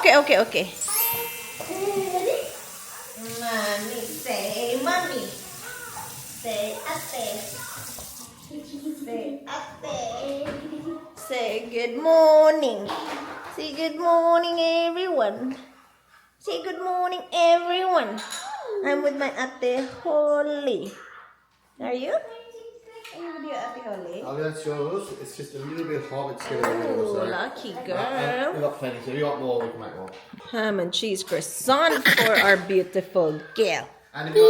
Okay. Mommy, say mommy. Say ate. Say ate. Say good morning. Say good morning, everyone. Say good morning, everyone. I'm with my ate Holly. Are you? Are you with your ate Holly? Oh, that's yours. It's just a little bit hot. It's going to be yours. Oh, lucky girl. We've got plenty. So if you want more, we can make more. Ham and cheese croissant for our beautiful girl. And if you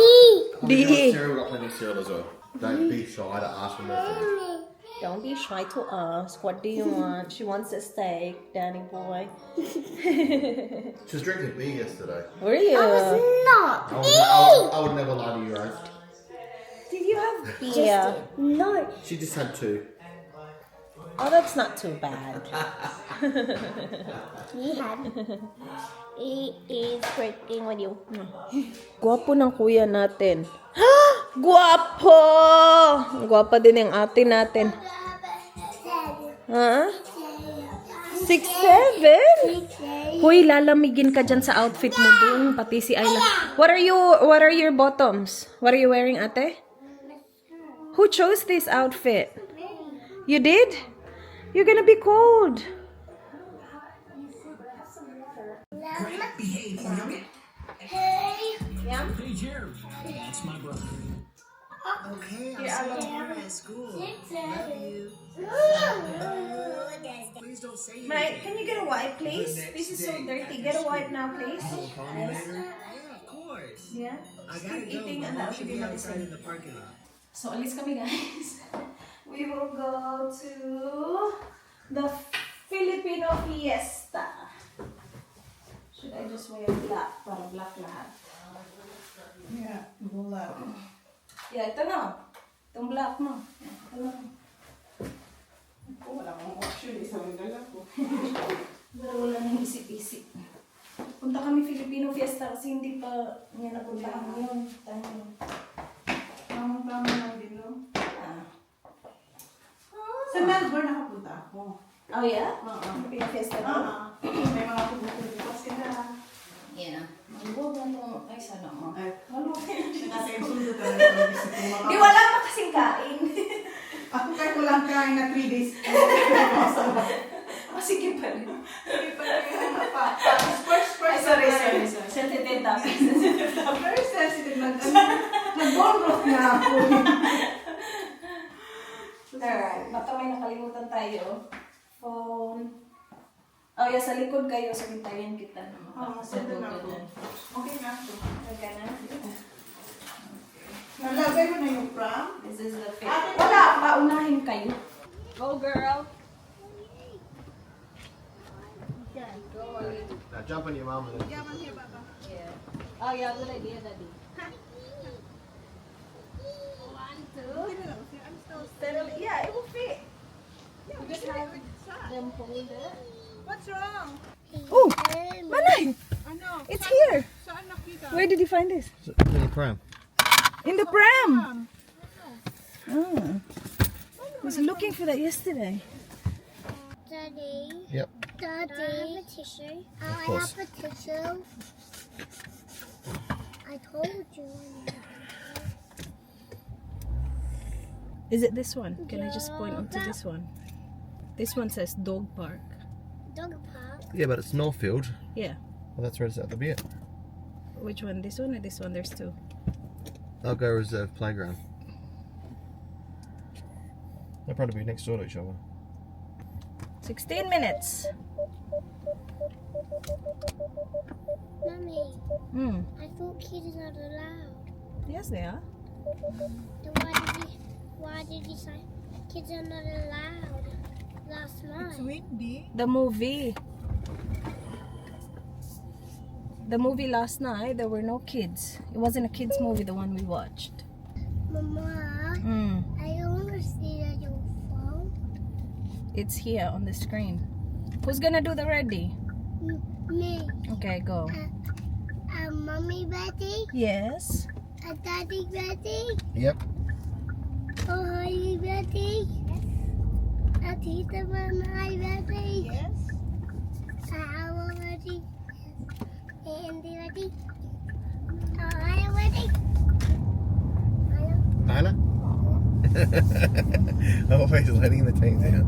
want B. cereal, we've got plenty of cereal as well. Don't be shy to ask for more food. Don't be shy to ask. What do you want? She wants a steak, Danny boy. She was drinking beer yesterday. Were you? Not. I would never lie to you, Rose. Did you have beer? No. She just had 2. Oh, that's not too bad. He had. He is working with you. Gwapo ng kuya natin. Gwapo! Gwapa din yung ate natin. Ha? 6'7"? Hoy, lalamigin ka dyan sa outfit mo dun. Pati si Ayla. What are your bottoms? What are you wearing, ate? Who chose this outfit? You did? You're gonna be cold. Hey. Yeah? Hey, Jeremy. That's my brother. Okay, I'll see you tomorrow at school. Love you. Please don't say anything. Mate, can you get a wipe, please? This is so dirty. Get a wipe now, please. Call me later? Yeah, of course. Yeah? I gotta go. Eating My and mom that should should be be outside medicine. in the parking lot. So, alis kami, guys. We will go to the Filipino Fiesta. Should I just wear black? Para black lahat. Yeah, black. Yeah, ito na. Itong black mo. Ito na. Ako, wala akong option. Isang dala ko. Pero wala nang isip-isip. Punta kami Filipino Fiesta kasi hindi pa niya napuntahan yun. Tayo. Tama lang din, no? Ah. Sa Melbourne nakapunta ako. Oh, yeah? Oo. Filipino Fiesta ba? May mga tumutuloy sila. Yeah. Ang buwan mo. Ay, sana mo. Ay, Ano? kasi yung sundo talaga ang isip ko mga... Di wala pa kasing kain. Ako kahit walang kain na 3 days. Sige pa rin. Hindi pa rin first Ay, sorry. Sensitive topic. Very sensitive. Nag-bone broth na ako. Alright. Baka may nakalimutan tayo. Phone. Oh, yeah, sa likod kayo. Sabihin kita. Oo, Sa sendo na Google. ako. Okay na ako. Okay na? Nalagay mo na yung pram? This is the fit. Wala, paunahin kayo. Go, girl. Now jump on your mum and then... Yeah. Oh, yeah, good idea, Daddy. 1, 2. Settle. Yeah, it will fit. You just have them hold it. What's wrong? Oh, Manay! Ano? It's here. Saan nakita? Where did you find this? In the pram. In the pram. Oh. I was looking for that yesterday. Daddy. Yep. Daddy. I have a tissue. I course. have a tissue. I told you. Is it this one? Can I just point onto this one? This one says dog park. Dog park. Yeah, but it's Northfield. Yeah. Well, that's where it's at the bit. Which one? This one or this one? There's 2. I'll go reserve playground. They'll probably be next door to each other. 16 minutes. Mommy, Hmm. I thought kids are not allowed. Yes, they are. Then why did you say kids are not allowed last night? Windy. The movie. The movie last night, there were no kids. It wasn't a kids movie, the one we watched. Mama, Hmm. I want to see your phone. It's here on the screen. Who's gonna do the ready? Me. Okay, go. Mommy ready? Yes. Daddy ready? Yep. Oh, are you ready? Yes. Tita, am I ready? Yes. How ready? ready? Are you ready? Anna? Always letting the tank down.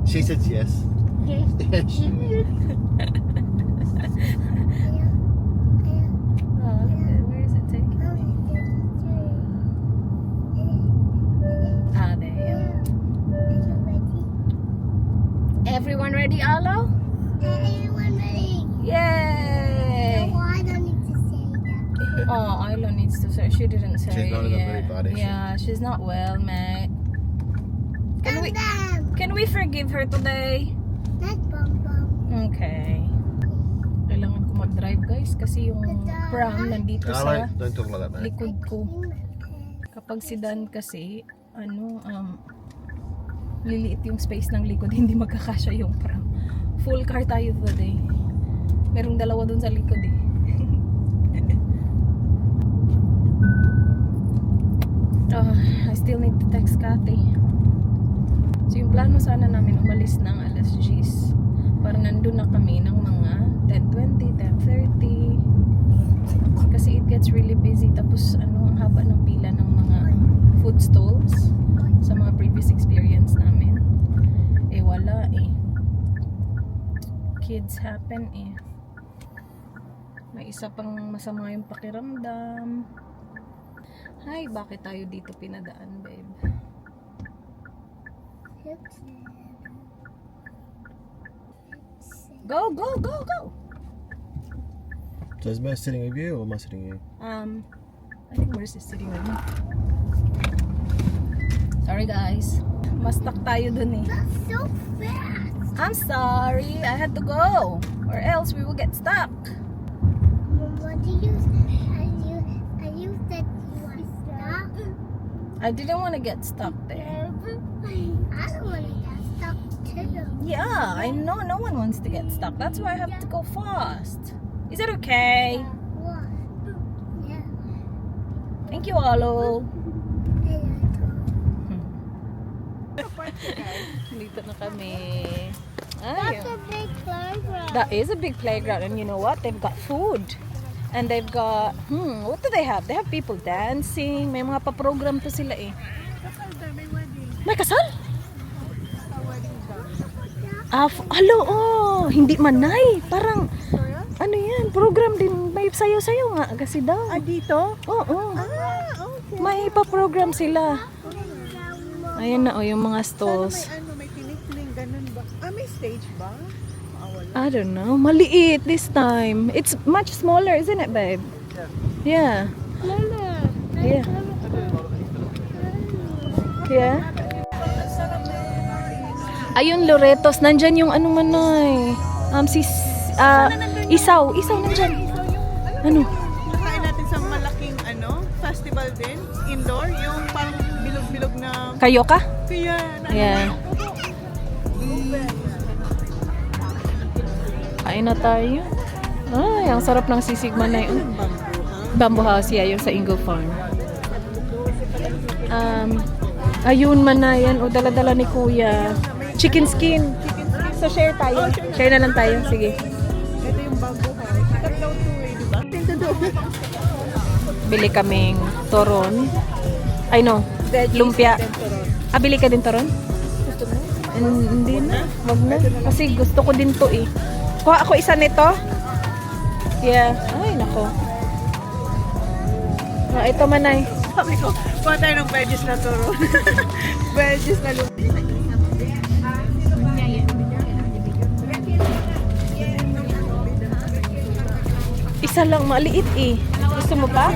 She says yes. Yes. Yes, she did. Oh, where is it taking? Ah, there you go. Everyone ready, Alo? Everyone ready? Yay! Oh, I don't need to say that. Oh, Ilo needs to say. She didn't say She's not it in a yet. very bad, is she? Yeah, she's not well, mate. Them. Can we forgive her today? Not bum bum. Okay. Kailangan ko mag-drive, guys, kasi yung pram nandito No, sa don't talk like that, man. likod ko. Kapag sedan kasi, liliit yung space ng likod, hindi magkakasya yung pram. Full car tayo today. Merong dalawa dun sa likod eh. I still need to text Kathy. So yung plano sana namin umalis ng alas 10 para nandun na kami ng mga 10:20, 10:30 kasi it gets really busy, tapos ang haba ng pila ng mga food stalls sa mga previous experience namin wala kids happen may isa pang masama yung pakiramdam. Hi, bakit tayo dito pinadaan, babe? Go, go, go, go! So is Mo sitting with you or am I sitting with you? I think Mercy is sitting with me. Sorry guys. Mas-stuck tayo dun That's so fast. I'm sorry, I had to go. Or else we will get stuck. What do you said you were stuck? I didn't want to get stuck there. I don't want to get stuck too. Yeah, I know no one wants to get stuck. That's why I have to go fast. Is it okay? What? Yeah. Thank you, Alo. Dito na kami. That's a big playground. That is a big playground, and you know what? They've got food. And they've got, what do they have? They have people dancing. May mga pa-program to sila May kasal? Hindi manay. Parang, ano yan, program din. May sayo-sayo nga kasi daw. Dito? Oo. Okay. May pa-program sila. Ayan na, yung mga stalls. May tinikling, ganun ba? May stage ba? Wala. I don't know. Maliit this time. It's much smaller, isn't it, babe? Yeah. Yeah. Yeah. Ayun, Loretos. Nandyan yung manay. Isaw. Isaw, nandyan. Ano? Nakain natin sa malaking festival din, indoor, yung parang bilog-bilog na Karyoka? kaya Yeah. Kain na tayo. Ay, ang sarap ng sisig manay. Bamboo house, yeah, yung sa Ingo Farm. Ayun, manayan. O, dala-dala ni Kuya. Chicken skin. So, share tayo. Share na lang tayo. Sige. ito yung bamboo house. Sikat daw to di ba? Ito daw. Bili kaming toron. Ay, no. Lumpia. Bili ka din toron? Gusto mo? Hindi na. Wag na. Kasi gusto ko din to Kuha ako isa nito. Yeah. Ay, nako. Ito manay. Sabi ko, kuha tayo ng veggies na turon. Veggies na lumpia. Isa lang, maliit Gusto mo pa?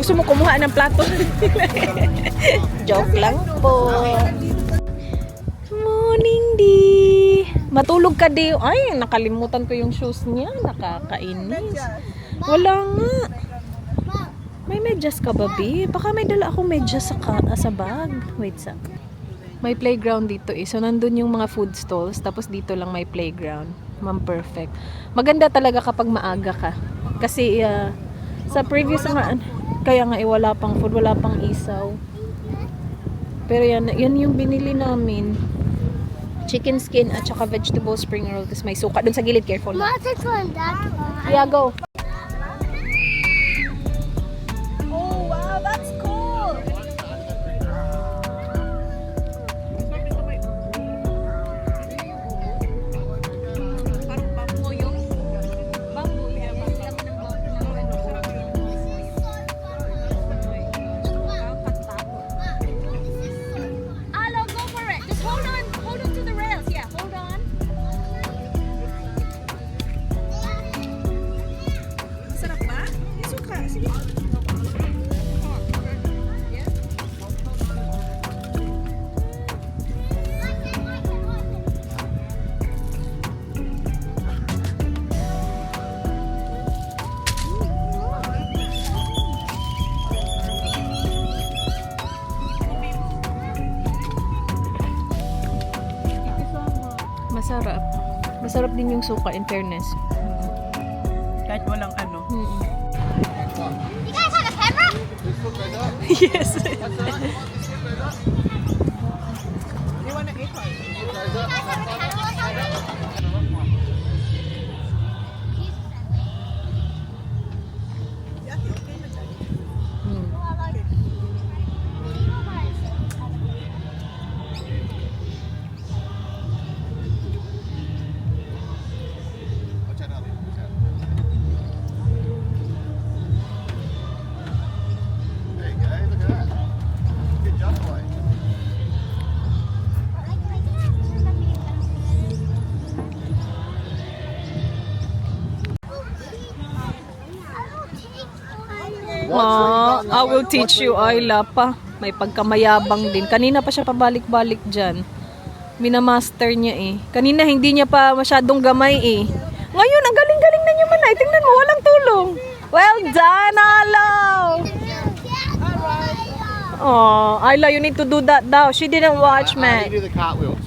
Gusto mo kumuha ng plato? Joke lang po. Morning, Di. Matulog ka, Di. Ay, nakalimutan ko yung shoes niya. Nakakainis. Wala nga. May medyas ka ba, Bi? Baka may dala akong medyas sa bag. Wait, sa. May playground dito So, nandun yung mga food stalls. Tapos dito lang may playground. Perfect. Maganda talaga kapag maaga ka. Kasi sa previous kaya nga wala pang food, wala pang isaw. Pero yan yung binili namin. Chicken skin at saka vegetable spring roll. Tapos may suka dun sa gilid. Careful. What's one that one? Yeah, go. Oh, wow, that's cool. Parang bamboo yung bamboo. Alo, go for it. Just hold on. Hold on to the rails. Yeah, hold on. Masarap ba? Yung suka. Sige. Masarap. Masarap din yung suka in fairness. Kahit walang ano. You guys have a camera? Yes. You wanna eat one? You guys have a camera? Yeah, okay na dyan. There you go. Look at that. Good job, boy. I will teach you, Ayla pa. May pagkamayabang din. Kanina pa siya pabalik-balik dyan. Minamaster niya eh. Kanina hindi niya pa masyadong gamay eh. Ngayon, ang galing-galing na niya manay. Tingnan mo, walang tulong. Well done, Ayla! Oh, Ayla, you need to do that daw. She didn't watch, I man. do the cartwheels.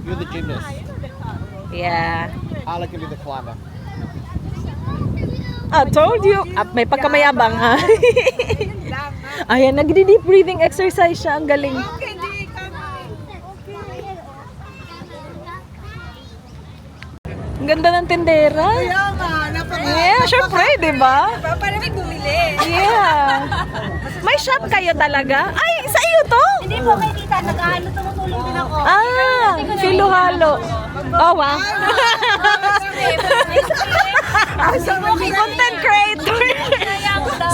You're the gymnast. Yeah. Arla can be the climber. I told you. May pagkamayabang, ha? Ayan, nagdi-deep breathing exercise siya. Ang galing. Okay, di Ang ganda ng tendera. Kaya nga, Yeah, syempre, di ba? Para may bumili. Yeah. May shop kayo talaga? Ay, sa iyo to? Hindi po kay tita, nag-ano, tumutulong din ako. Ah, Filohalo. Oh, wow. Content creator.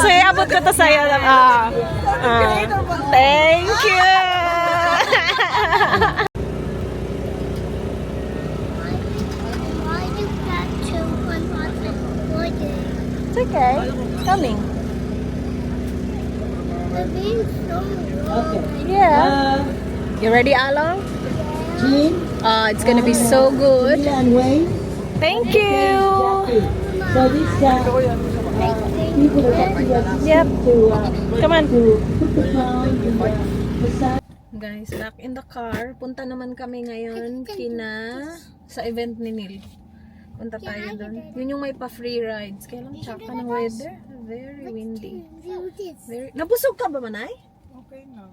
So, iabot ko to sa'yo. Thank you. Why you got 2 It's okay. Coming. The being so low. Yeah. You ready, Alo? It's gonna be so good. Thank you. Yep. Come on. Guys, back in the car. Punta naman kami ngayon sa event ni Neil. Punta tayo doon. Yun yung may pa-free rides. Kaya lang tsaka ng weather. Very windy. Do this. Nabusog ka ba, Manay? Okay na.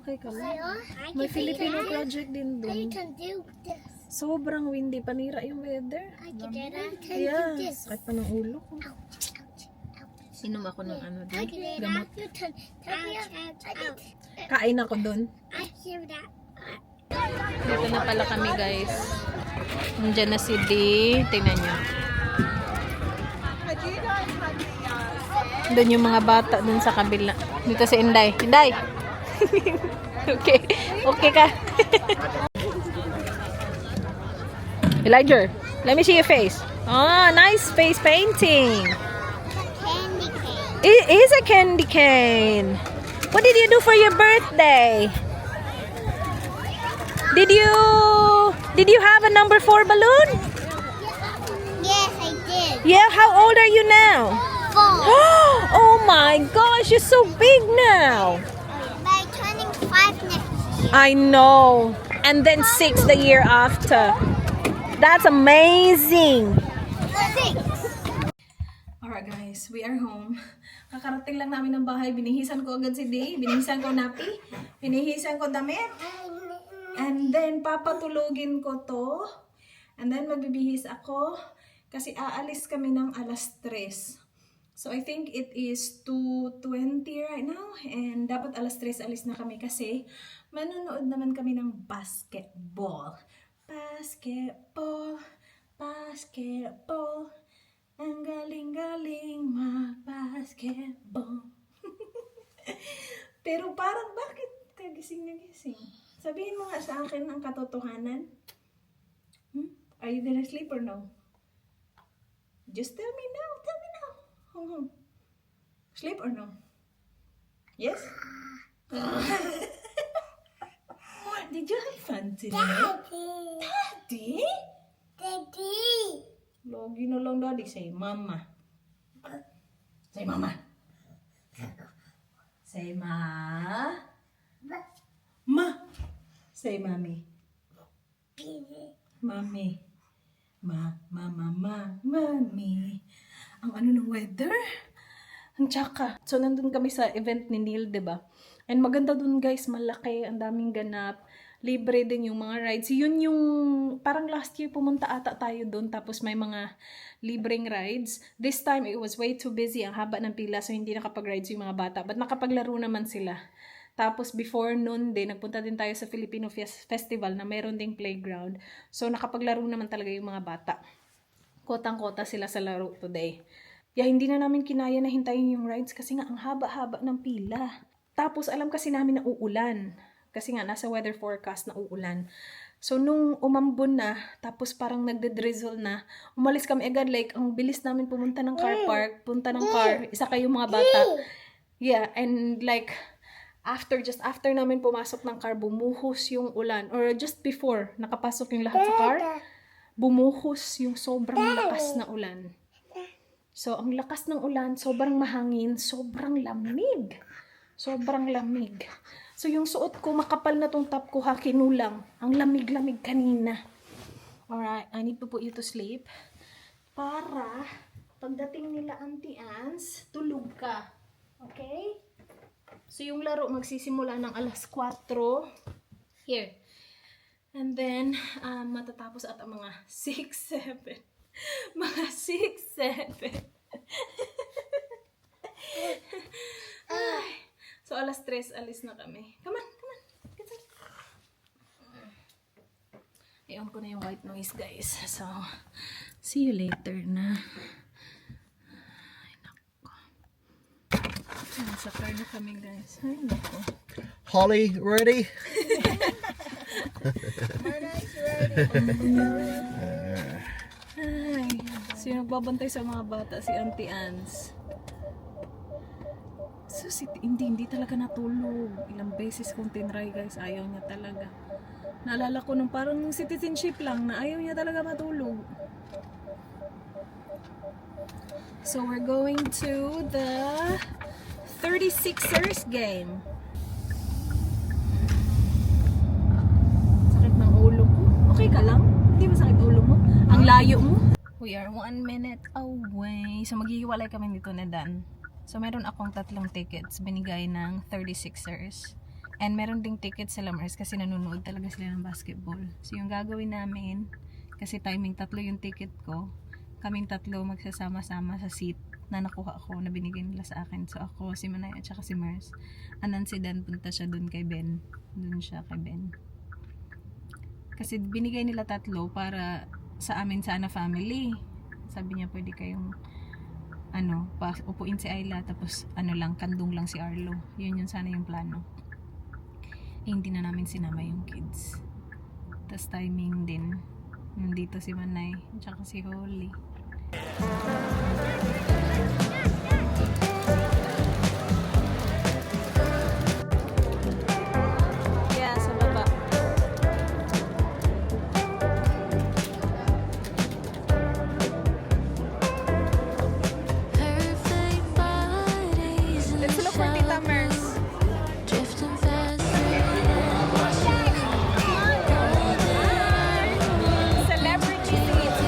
Okay ka lang. I May Filipino project din I doon. can do this. Sobrang windy. Panira yung weather. I can do Yeah. this. Kahit pa ng ulo ko. Ouch, ouch, ouch. Inom ako ng ano I doon. can Gamot. You turn. Ouch. Kain ako doon. I hear that. Dito na pala kami, guys. Nandiyan na si D. Tingnan nyo. Doon yung mga bata doon sa kabila. Dito si Inday. Inday! Okay. Okay ka. Elijah, let me see your face. Ah, nice face painting. Candy cane. It is a candy cane. What did you do for your birthday? Did you have a number 4 balloon? Yes, I did. Yeah, how old are you now? 4. Oh my gosh, you're so big now. By turning 5 next year. I know. And then 6 the year after. That's amazing. 6. Alright guys, we are home. Kakarating lang namin ng bahay. Binihisan ko agad si Day. Binihisan ko napi. Binihisan ko damit. And then, papatulogin ko to. And then, magbibihis ako. Kasi aalis kami ng alas 3. So, I think it is 2:20 right now. And dapat alas 3 alis na kami kasi manonood naman kami ng basketball. Basketball. Basketball. Ang galing-galing mag-basketball. Pero parang bakit kagising na gising? Sabihin mo nga sa akin ang katotohanan. Are you gonna sleep or no? Just tell me now. Tell me now. Sleep or no? Yes? Did you have fun today? Daddy? Daddy. Logi na lang daddy. Say mama. Say mama. Say ma. Ma. Say mommy. Mommy. Mommy. Ang ano ng weather? Ang tsaka. So, nandun kami sa event ni Neil, diba? And maganda dun guys, malaki, ang daming ganap. Libre din yung mga rides. Yun yung, parang last year pumunta ata tayo dun, tapos may mga libreng rides. This time, it was way too busy. Ang haba ng pila, so hindi nakapag-rides yung mga bata. But nakapaglaro naman sila. Tapos before noon din, nagpunta din tayo sa Filipino Festival na meron ding playground. So nakapaglaro naman talaga yung mga bata. Kotang-kota sila sa laro today. Yeah, hindi na namin kinaya na hintayin yung rides kasi nga ang haba-haba ng pila. Tapos alam kasi namin na uulan. Kasi nga nasa weather forecast na uulan. So nung umambon na, tapos parang nagde-drizzle na, umalis kami agad. Like, ang bilis namin pumunta ng car park, punta ng car, isa kayong mga bata. Yeah, and like, just after namin pumasok ng car, bumuhos yung ulan. Or just before, nakapasok yung lahat sa car, bumuhos yung sobrang lakas na ulan. So, ang lakas ng ulan, sobrang mahangin, sobrang lamig. Sobrang lamig. So, yung suot ko, makapal na tong top ko, ha, kinulang. Ang lamig-lamig kanina. Alright, I need to put you to sleep. Para, pagdating nila Auntie Ans, tulog ka. Okay? So, yung laro magsisimula ng alas 4. Here. And then, matatapos at mga 6, 7. Mga 6, 7. Ay. So, alas 3, alis na kami. Come on. Get up. I-on ko na yung white noise, guys. So, see you later na. Ay, nako. Nasa car na kami, guys. Ay, nako. Holly, ready? Ay, sino nagbabantay sa mga bata? Si Auntie Ans. So, hindi talaga natulog. Ilang beses kong tinry, guys. Ayaw niya talaga. Naalala ko nung parang citizenship lang na ayaw niya talaga matulog. So, we're going to the 36ers game. Sakit ng ulo ko. Okay ka lang? Hindi ba sakit ulo mo? Ang layo mo? We are 1 minute away. So, maghihiwalay kami dito na Dan. So, meron akong 3 tickets binigay ng 36ers. And meron ding tickets sa Lamers kasi nanonood talaga sila ng basketball. So, yung gagawin namin, kasi timing 3 yung ticket ko, kaming 3 magsasama-sama sa seat na nakuha ko, na binigay nila sa akin. So, ako, si Manay at saka si Mers. Anan si Dan, punta siya dun kay Ben. Dun siya kay Ben. Kasi binigay nila 3 para sa amin sana family. Sabi niya, pwede kayong upuin si Ayla, tapos lang, kandung lang si Arlo. Yun sana yung plano. Hindi na namin sinama yung kids. Tapos timing din. Nandito si Manay, tsaka si Holly. Yeah, sa baba. Let's look for Tita Mers. Celebrity seats.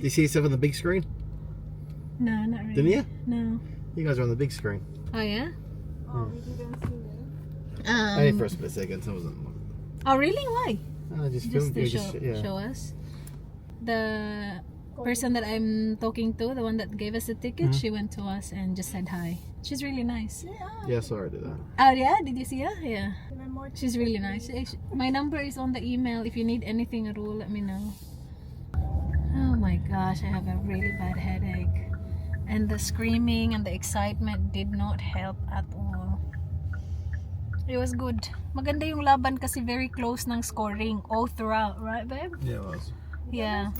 you see yourself on the big screen? No, not really. Didn't you? No. You guys are on the big screen. Oh yeah. Oh, we didn't see it. Only for a split second. So I wasn't. Oh really? Why? I just Just filmed to you. show, Just yeah. show us. The person that I'm talking to, the one that gave us the ticket, she went to us and just said hi. She's really nice. Yeah, sorry to do that. Oh yeah, did you see her? Yeah. Can I more? She's really nice. My number is on the email. If you need anything at all, let me know. Oh my gosh, I have a really bad headache. And the screaming and the excitement did not help at all. It was good. Maganda yung laban kasi very close ng scoring all throughout, right babe? Yeah, it was. Yeah.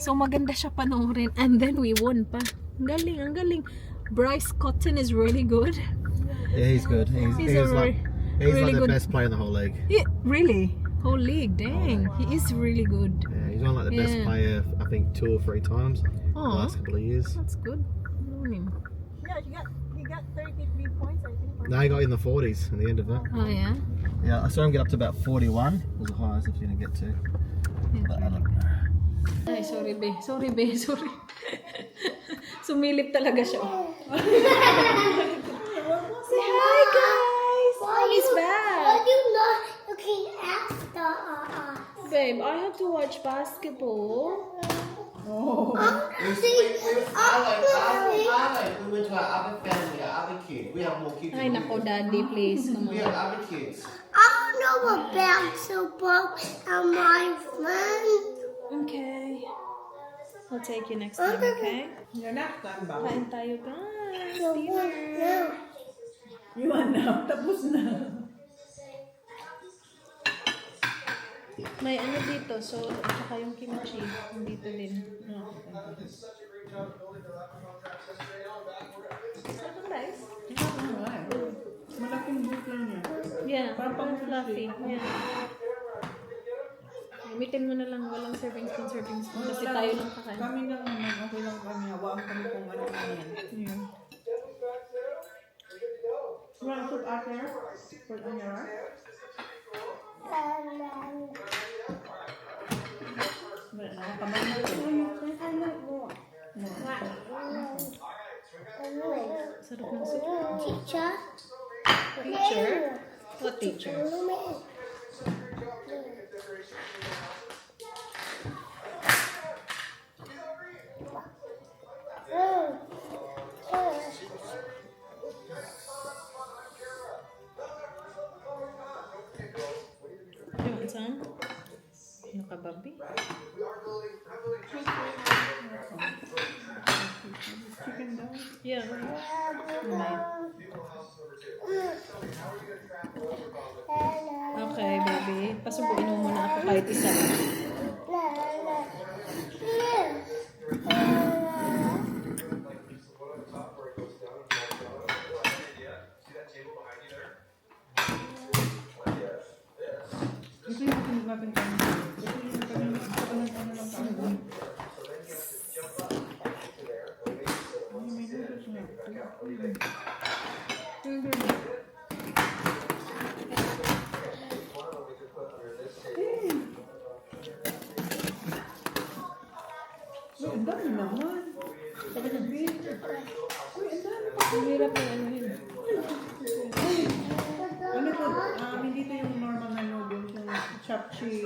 So maganda siya panoorin. And then we won pa. Ang galing, ang galing. Bryce Cotton is really good. Yeah, he's good. He's a like really the good- best player in the whole league. Yeah, really? Whole league, dang. He is really good. Yeah, he's won like the best Yeah. player, I think, 2 or 3 times the Aw. last couple of years. That's good. Morning. Yeah, he got 33 points, I think. Now he got in the 40s at the end of that. Oh yeah? Yeah, I saw him get up to about 41. Was the highest if you didn't get to. But I don't know. Ay, sorry be. Sorry be. Sorry. Sumilip talaga siya. Say hi guys! Mommy's back! Why you not looking after Babe, I have to watch basketball. We went to our other family, our other kids. We have more kids. Ay, nako daddy, please. Come We on. have other kids. I don't know about football and my friend. Okay. I'll take you next time, okay? You're not done ba? Kain tayo guys. No, Dinner. Iwan na, tapos na. May ano dito, so, at saka yung kimchi. Dito din. Sarap guys. Malaking book lang niya. Yeah, parang fluffy. Yeah. Gamitin mo na lang, walang serving spoon. Kasi tayo lang kakain. Kami lang naman, okay lang kami. Hawaan kami kung ano na yan. Yeah. You want to put out there? Put on your right? Nakakamay na ito. Sarap ng soup. Teacher? Teacher? What teacher? You want some? Ano ka, Bobby? Chicken daw. Yeah. Okay, baby. Pasubuin mo muna ako kahit isa. Ito yung kasunod natin kami. Ito yung kasunod lang kami. May noodles na. Uy, ang dami naman. Sabi ng beef. Uy, ang dami pa. Ang hirap na ano yun. Ano to? Hindi to yung normal na noodles. Yung chapchi.